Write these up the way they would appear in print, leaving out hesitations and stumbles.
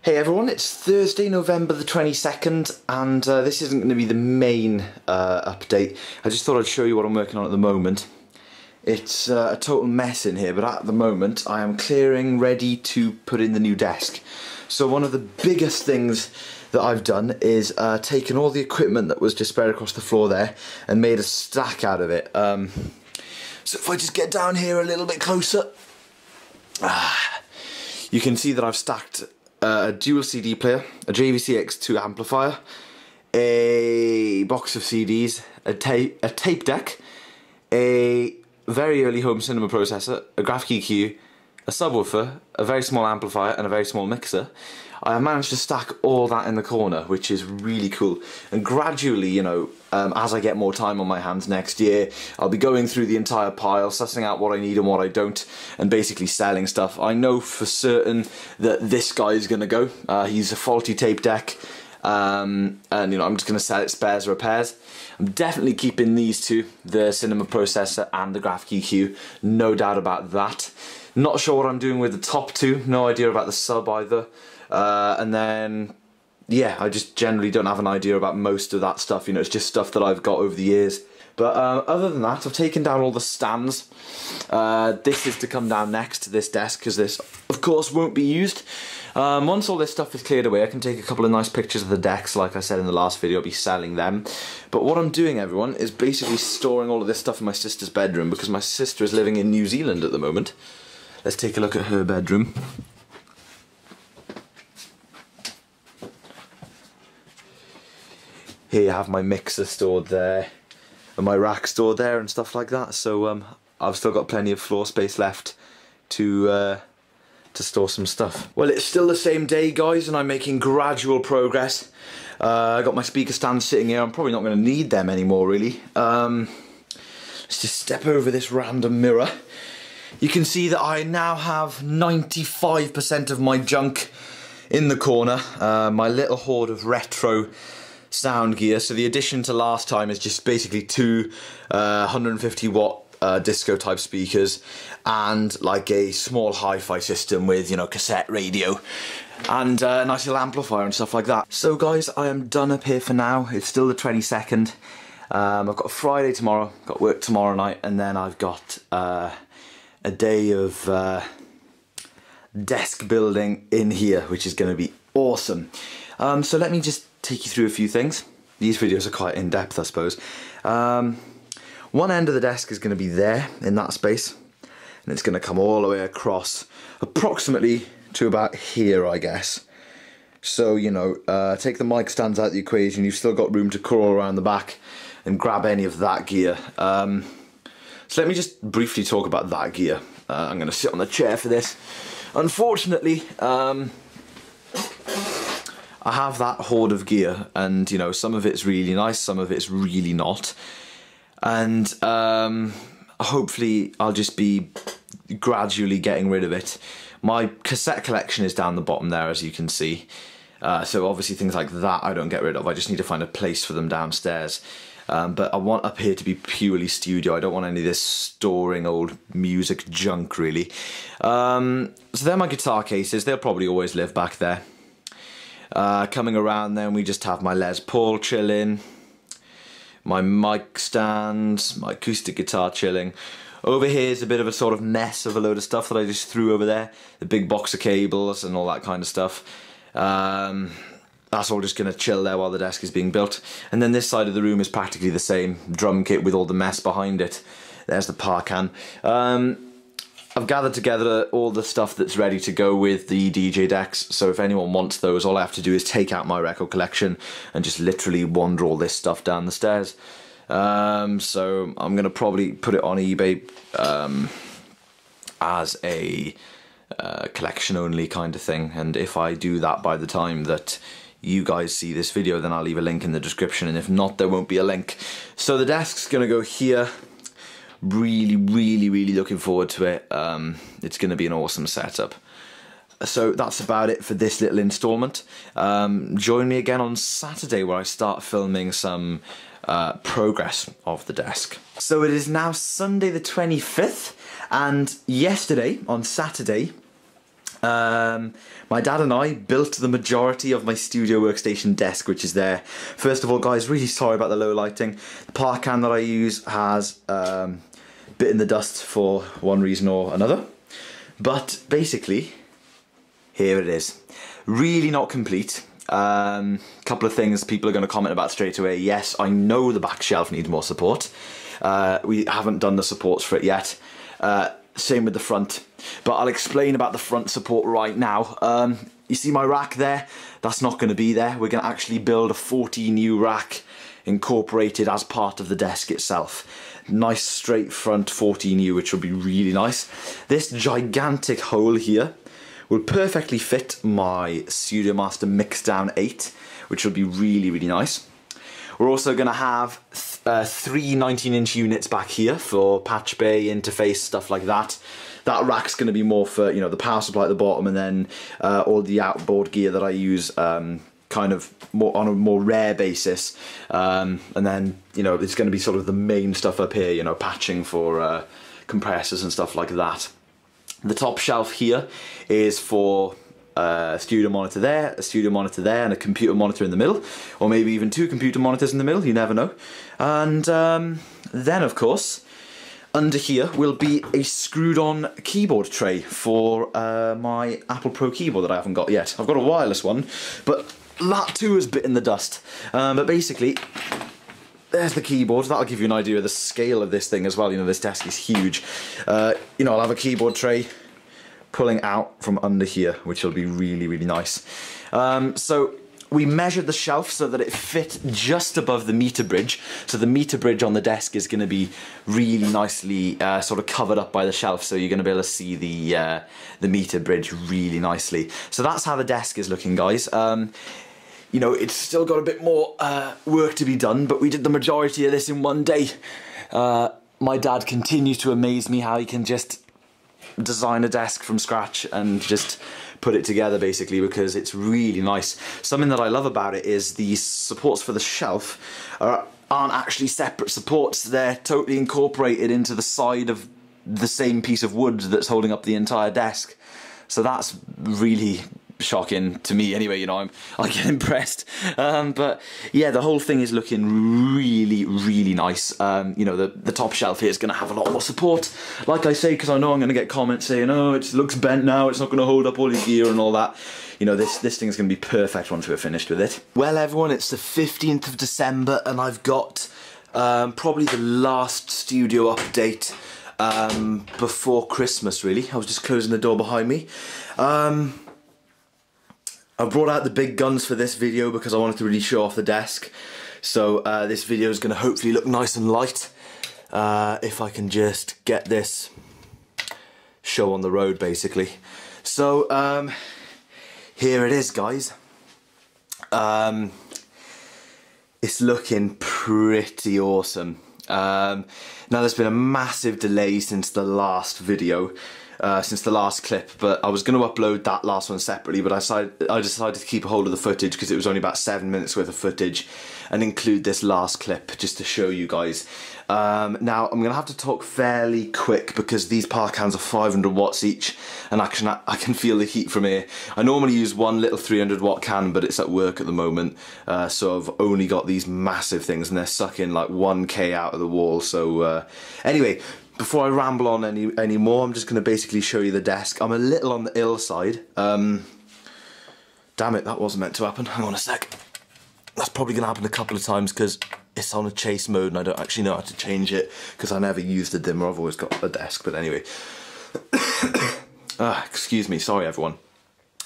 Hey everyone, it's Thursday, November the 22nd, and this isn't going to be the main update. I just thought I'd show you what I'm working on at the moment. It's a total mess in here, but at the moment I am clearing, ready to put in the new desk. So one of the biggest things that I've done is taken all the equipment that was just spread across the floor there and made a stack out of it. So if I just get down here a little bit closer, you can see that I've stacked a dual CD player, a JVC X2 amplifier, a box of CDs, a tape deck, a very early home cinema processor, a graphic EQ, a subwoofer, a very small amplifier and a very small mixer. I have managed to stack all that in the corner, which is really cool. And gradually, you know, as I get more time on my hands next year, I'll be going through the entire pile, sussing out what I need and what I don't, and basically selling stuff. I know for certain that this guy is going to go. He's a faulty tape deck, and you know, I'm just going to sell it spares or repairs. I'm definitely keeping these two, the cinema processor and the graphic EQ, no doubt about that. Not sure what I'm doing with the top two, no idea about the sub either. And then, yeah, I just generally don't have an idea about most of that stuff, you know, it's just stuff that I've got over the years. But other than that, I've taken down all the stands. This is to come down next to this desk, because this, of course, won't be used. Once all this stuff is cleared away, I can take a couple of nice pictures of the decks, like I said in the last video, I'll be selling them. But what I'm doing, everyone, is basically storing all of this stuff in my sister's bedroom, because my sister is living in New Zealand at the moment. Let's take a look at her bedroom. Here you have my mixer stored there, and my rack stored there and stuff like that, so I've still got plenty of floor space left to store some stuff. Well, it's still the same day, guys, and I'm making gradual progress. I got my speaker stands sitting here. I'm probably not going to need them anymore, really. Let's just step over this random mirror. You can see that I now have 95% of my junk in the corner. My little hoard of retro sound gear. So the addition to last time is just basically two 150 watt disco type speakers and like a small hi-fi system with, you know, cassette radio and a nice little amplifier and stuff like that. So guys, I am done up here for now. It's still the 22nd. I've got a Friday tomorrow, got work tomorrow night, and then I've got a day of desk building in here, which is going to be awesome. So let me just take you through a few things. These videos are quite in-depth, I suppose. One end of the desk is going to be there, in that space, and it's going to come all the way across, approximately to about here, I guess. So, you know, take the mic stands out of the equation, you've still got room to crawl around the back and grab any of that gear. So let me just briefly talk about that gear. I'm going to sit on the chair for this. Unfortunately, I have that hoard of gear, and you know, some of it's really nice, some of it's really not, and hopefully I'll just be gradually getting rid of it. My cassette collection is down the bottom there, as you can see, so obviously things like that I don't get rid of. I just need to find a place for them downstairs. But I want up here to be purely studio. I don't want any of this storing old music junk, really. So they're my guitar cases. They'll probably always live back there. Coming around then, we just have my Les Paul chilling, my mic stand, my acoustic guitar chilling. Over here is a bit of a sort of mess of a load of stuff that I just threw over there. The big box of cables and all that kind of stuff. That's all just going to chill there while the desk is being built. And then this side of the room is practically the same. Drum kit with all the mess behind it. There's the par can. I've gathered together all the stuff that's ready to go with the DJ decks, so if anyone wants those, all I have to do is take out my record collection and just literally wander all this stuff down the stairs. So I'm going to probably put it on eBay as a collection only kind of thing, and if I do that by the time that you guys see this video, then I'll leave a link in the description, and if not, there won't be a link. So the desk's going to go here. Really looking forward to it. It's going to be an awesome setup. So that's about it for this little installment. Join me again on Saturday, where I start filming some progress of the desk. So it is now Sunday the 25th, and yesterday, on Saturday, My dad and I built the majority of my studio workstation desk, which is there. First of all, guys, really sorry about the low lighting. The park can that I use has bit in the dust for one reason or another. But basically, here it is. Really not complete. Couple of things people are going to comment about straight away. Yes, I know the back shelf needs more support. We haven't done the supports for it yet. Same with the front, but I'll explain about the front support right now. You see my rack there? That's not going to be there. We're going to actually build a 14U rack incorporated as part of the desk itself. Nice straight front 14U, which will be really nice. This gigantic hole here will perfectly fit my Studio Master Mixdown 8, which will be really, really nice. We're also going to have three 19-inch units back here for patch bay, interface, stuff like that. That rack's going to be more for, you know, the power supply at the bottom, and then all the outboard gear that I use kind of more on a more rare basis. And then, you know, it's going to be sort of the main stuff up here, you know, patching for compressors and stuff like that. The top shelf here is for a studio monitor there, a studio monitor there, and a computer monitor in the middle, or maybe even two computer monitors in the middle, you never know. And then, of course, under here will be a screwed-on keyboard tray for my Apple Pro keyboard that I haven't got yet. I've got a wireless one, but that too is bit in the dust. But basically, there's the keyboard. That'll give you an idea of the scale of this thing as well. You know, this desk is huge. You know, I'll have a keyboard tray pulling out from under here, which will be really, really nice. So we measured the shelf so that it fit just above the meter bridge. So the meter bridge on the desk is going to be really nicely sort of covered up by the shelf, so you're going to be able to see the meter bridge really nicely. So that's how the desk is looking, guys. You know, it's still got a bit more work to be done, but we did the majority of this in one day. My dad continues to amaze me how he can just design a desk from scratch and just put it together, basically, because it's really nice. Something that I love about it is the supports for the shelf aren't actually separate supports. They're totally incorporated into the side of the same piece of wood that's holding up the entire desk. So that's really shocking to me anyway, you know, I get impressed. But yeah, the whole thing is looking really, really nice. You know, the top shelf here is going to have a lot more support, like I say, because I know I'm going to get comments saying, oh, it looks bent now, it's not going to hold up all your gear and all that. You know, this thing is going to be perfect once we're finished with it. Well, everyone, it's the 15th of December and I've got probably the last studio update before Christmas, really. I was just closing the door behind me. I brought out the big guns for this video because I wanted to really show off the desk. So this video is going to hopefully look nice and light. If I can just get this show on the road, basically. So here it is, guys. It's looking pretty awesome. Now there's been a massive delay since the last video. Since the last clip, but I was going to upload that last one separately, but I decided to keep a hold of the footage because it was only about 7 minutes worth of footage, and include this last clip just to show you guys. Now I'm going to have to talk fairly quick because these power cans are 500 watts each, and I can feel the heat from here. I normally use one little 300 watt can, but it's at work at the moment, so I've only got these massive things and they're sucking like 1k out of the wall. So anyway, before I ramble on any more, I'm just going to basically show you the desk. I'm a little on the ill side. Damn it, that wasn't meant to happen. Hang on a sec. That's probably going to happen a couple of times because it's on a chase mode and I don't actually know how to change it because I never used the dimmer. I've always got a desk, but anyway. Excuse me, sorry everyone.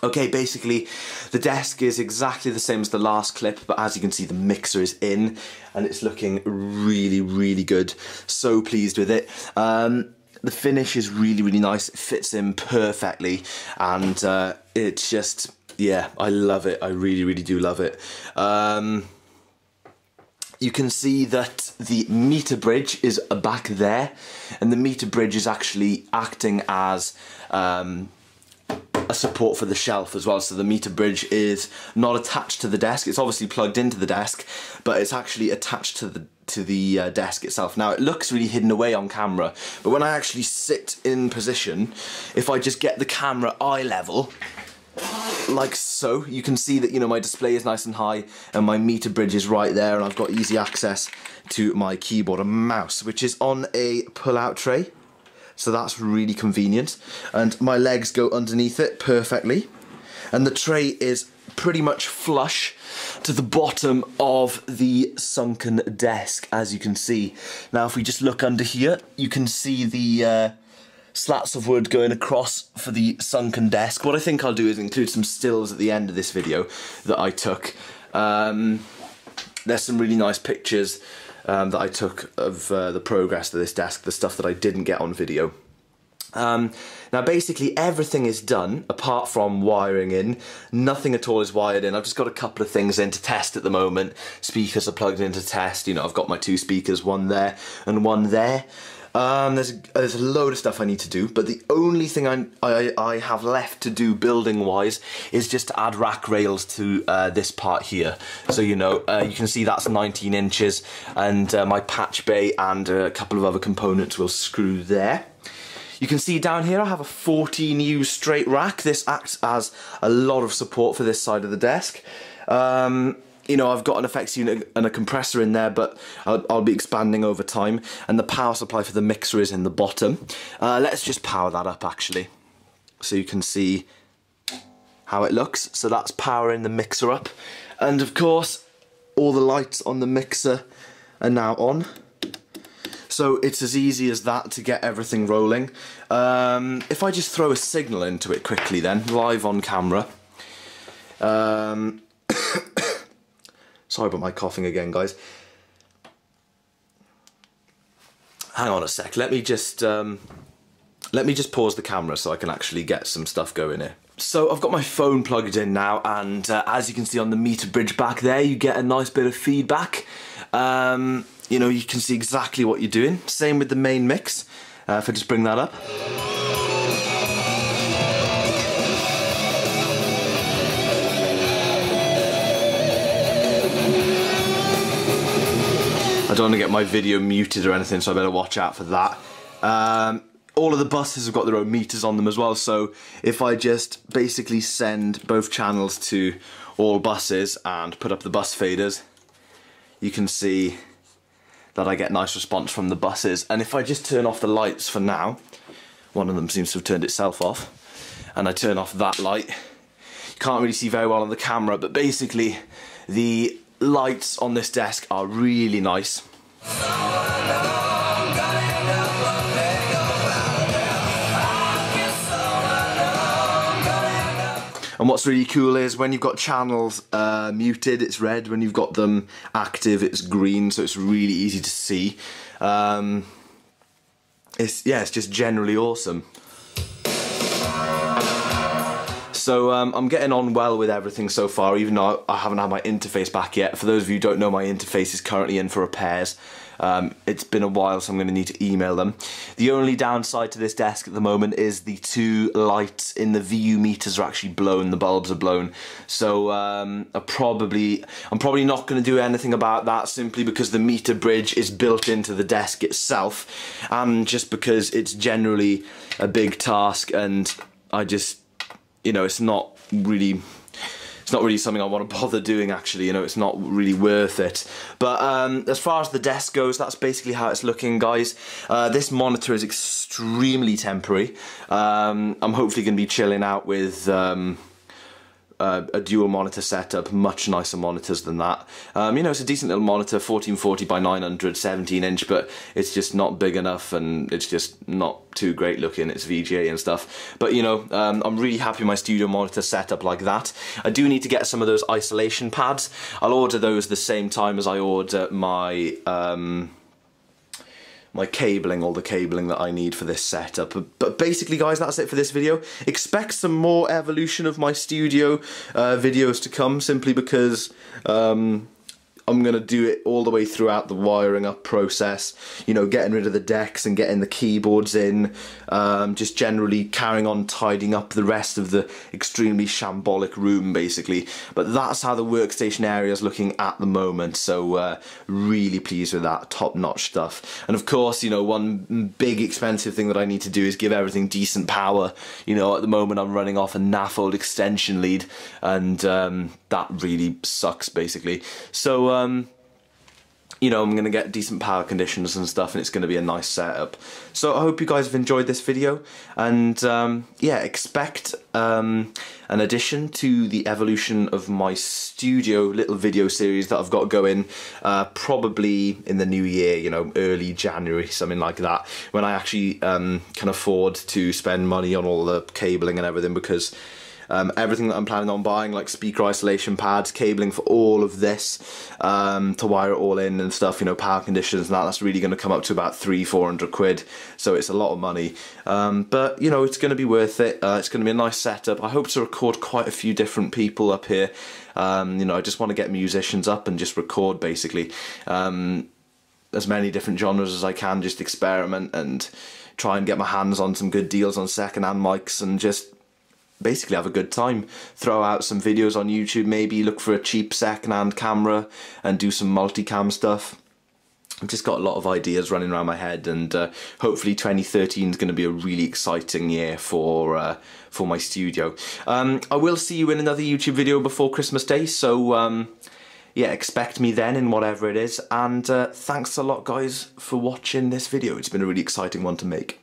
Okay, basically, the desk is exactly the same as the last clip, but as you can see, the mixer is in, and it's looking really, really good. So pleased with it. The finish is really, really nice. It fits in perfectly, and it's just, yeah, I love it. I really, really do love it. You can see that the meter bridge is back there, and the meter bridge is actually acting as a support for the shelf as well, so the meter bridge is not attached to the desk. It's obviously plugged into the desk, but it's actually attached to the desk itself. Now, it looks really hidden away on camera, but when I actually sit in position, if I just get the camera eye level, like so, you can see that, you know, my display is nice and high and my meter bridge is right there, and I've got easy access to my keyboard and mouse, which is on a pull-out tray. So that's really convenient, and my legs go underneath it perfectly, and the tray is pretty much flush to the bottom of the sunken desk, as you can see. Now, if we just look under here, you can see the slats of wood going across for the sunken desk. What I think I'll do is include some stills at the end of this video that I took. There's some really nice pictures that I took of the progress of this desk, the stuff that I didn't get on video. Now basically everything is done apart from wiring in. Nothing at all is wired in. I've just got a couple of things in to test at the moment. Speakers are plugged in to test. You know, I've got my 2 speakers, one there and one there. There's a load of stuff I need to do, but the only thing I have left to do building wise is just to add rack rails to this part here. So, you know, you can see that's 19 inches, and my patch bay and a couple of other components will screw there. You can see down here I have a 14U straight rack. This acts as a lot of support for this side of the desk. You know, I've got an effects unit and a compressor in there, but I'll be expanding over time, and the power supply for the mixer is in the bottom. Let's just power that up actually, so you can see how it looks. So that's powering the mixer up, and of course all the lights on the mixer are now on. So it's as easy as that to get everything rolling. If I just throw a signal into it quickly then, live on camera. Sorry about my coughing again, guys. Hang on a sec, let me just pause the camera so I can actually get some stuff going here. So I've got my phone plugged in now, and as you can see on the meter bridge back there, you get a nice bit of feedback. You know, you can see exactly what you're doing. Same with the main mix. If I just bring that up. I don't want to get my video muted or anything, so I better watch out for that. All of the buses have got their own meters on them as well, so if I just basically send both channels to all buses and put up the bus faders, you can see that I get nice response from the buses. And if I just turn off the lights for now, one of them seems to have turned itself off, and I turn off that light, you can't really see very well on the camera, but basically the lights on this desk are really nice. And what's really cool is when you've got channels muted, it's red. When you've got them active, it's green, so it's really easy to see. It's just generally awesome. So I'm getting on well with everything so far, even though I haven't had my interface back yet. For those of you who don't know, my interface is currently in for repairs. It's been a while, so I'm going to need to email them. The only downside to this desk at the moment is the 2 lights in the VU meters are actually blown, the bulbs are blown. So I'm probably not going to do anything about that, simply because the meter bridge is built into the desk itself, and just because it's generally a big task, and I just, you know, it's not really something I want to bother doing, actually. You know, it's not really worth it. But as far as the desk goes, that's basically how it's looking, guys. This monitor is extremely temporary. I'm hopefully going to be chilling out with a dual monitor setup, much nicer monitors than that. You know, it's a decent little monitor, 1440 by 900, 17 inch, but it's just not big enough, and it's just not too great looking. It's VGA and stuff. But you know, I'm really happy with my studio monitor setup like that. I do need to get some of those isolation pads. I'll order those the same time as I order my my cabling, all the cabling that I need for this setup. But basically, guys, that's it for this video. Expect some more evolution of my studio videos to come, simply because I'm going to do it all the way throughout the wiring up process, you know, getting rid of the decks and getting the keyboards in, just generally carrying on tidying up the rest of the extremely shambolic room basically. But that's how the workstation area is looking at the moment, so really pleased with that, top-notch stuff. And of course, you know, one big expensive thing that I need to do is give everything decent power. You know, at the moment I'm running off a naff old extension lead, and that really sucks basically. So you know, I'm going to get decent power conditions and stuff, and it's going to be a nice setup. So I hope you guys have enjoyed this video, and yeah, expect an addition to the evolution of my studio little video series that I've got going, probably in the new year, you know, early January, something like that, when I actually can afford to spend money on all the cabling and everything, because everything that I'm planning on buying, like speaker isolation pads, cabling for all of this, to wire it all in and stuff, you know, power conditioners and that's really going to come up to about 300-400 quid, so it's a lot of money, but you know, it's going to be worth it. It's going to be a nice setup. I hope to record quite a few different people up here. You know, I just want to get musicians up and just record basically, as many different genres as I can, just experiment and try and get my hands on some good deals on second-hand mics and just basically have a good time. Throw out some videos on YouTube, maybe look for a cheap second-hand camera and do some multicam stuff. I've just got a lot of ideas running around my head, and hopefully 2013 is going to be a really exciting year for my studio. I will see you in another YouTube video before Christmas Day, so yeah, expect me then in whatever it is, and thanks a lot guys for watching this video. It's been a really exciting one to make.